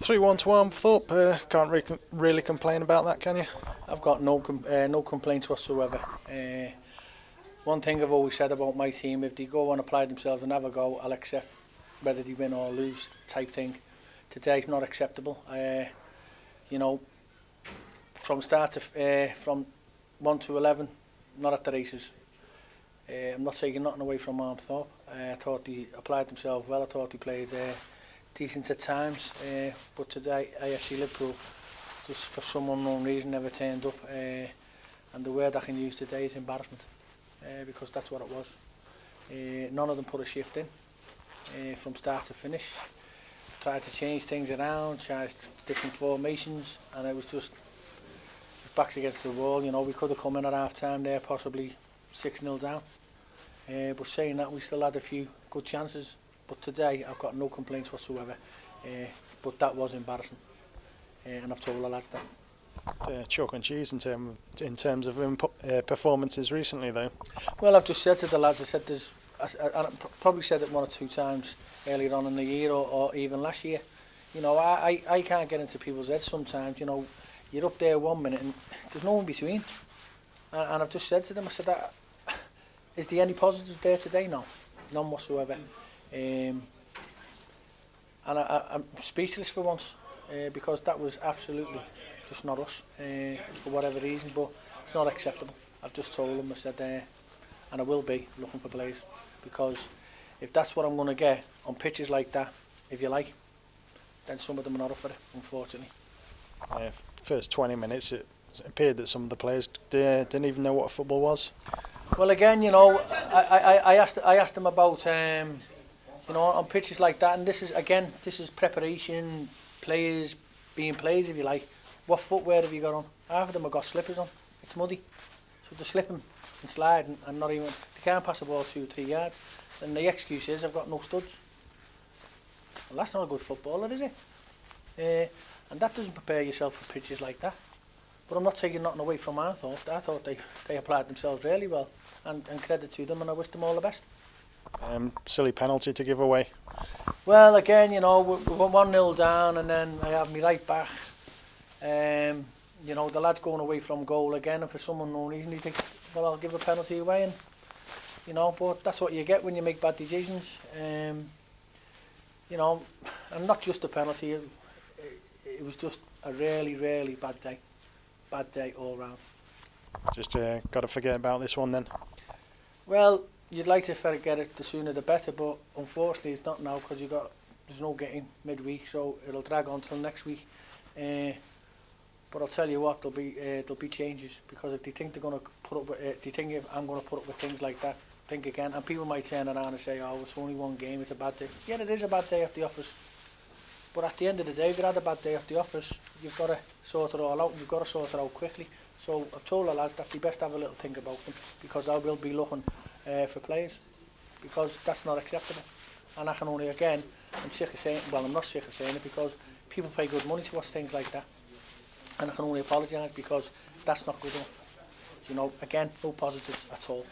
3-1 to Armthorpe. Can't really complain about that, can you? I've got no complaints whatsoever. One thing I've always said about my team, if they go and apply themselves and have a go, I'll accept whether they win or lose type thing. Today's not acceptable. You know, from start to from 1 to 11, not at the races. I'm not taking nothing away from Armthorpe. I thought they applied themselves well. I thought they played decent at times. But today, AFC Liverpool, just for some unknown reason, never turned up. And the word I can use today is embarrassment, because that's what it was. None of them put a shift in from start to finish. Tried to change things around, tried different formations, and it was just backs against the wall. You know, we could have come in at half time there, possibly 6-0 down. But saying that, we still had a few good chances. But today, I've got no complaints whatsoever. But that was embarrassing, and I've told the lads that. Chalk and cheese in terms of performances recently, though. Well, I've just said to the lads, I said I probably said it 1 or 2 times earlier on in the year, or even last year. You know, I can't get into people's heads sometimes. You know, you're up there 1 minute and there's no in between. And I've just said to them, I said, is there any positives there today? No, none whatsoever. And I'm speechless for once, because that was absolutely just not us, for whatever reason. But it's not acceptable. I've just told them, I said, and I will be looking for players, because if that's what I'm going to get on pitches like that, if you like, then some of them are not up for it, unfortunately. First 20 minutes, it appeared that some of the players didn't even know what football was. Well, again, you know, I asked them about, you know, on pitches like that, and this is preparation, players being players, if you like. What footwear have you got on? Half of them have got slippers on. It's muddy, so they're slipping and sliding, and not even, they can't pass the ball 2 or 3 yards. And the excuse is, I've got no studs. Well, that's not a good footballer, is it? And that doesn't prepare yourself for pitches like that. But I'm not taking nothing away from Armthorpe. I thought they applied themselves really well, and credit to them, and I wish them all the best. Silly penalty to give away. Well, again, you know, we were 1-0 down, and then I have me right back. You know, the lad's going away from goal again, and for some unknown reason he thinks, well, I'll give a penalty away, and you know, but that's what you get when you make bad decisions. You know, and not just a penalty. It was just a really bad day all round. Just got to forget about this one then. Well, you'd like to forget it, the sooner the better, but unfortunately it's not now, because there's no getting midweek, so it'll drag on till next week. But I'll tell you what, there'll be changes, because if they think they're going to put up with, if I'm going to put up with things like that, think again. And people might turn around and say, oh, it's only one game, it's a bad day. Yeah, it is a bad day at the office. But at the end of the day, if you had a bad day at the office, you've got to sort it all out, and you've got to sort it out quickly. So I've told the lads that they best have a little think about them, because I will be looking for players, because that's not acceptable. And I can only, again, I'm sick of saying, well, I'm not sick of saying it, because people pay good money to watch things like that. And I can only apologise, because that's not good enough. You know, again, no positives at all.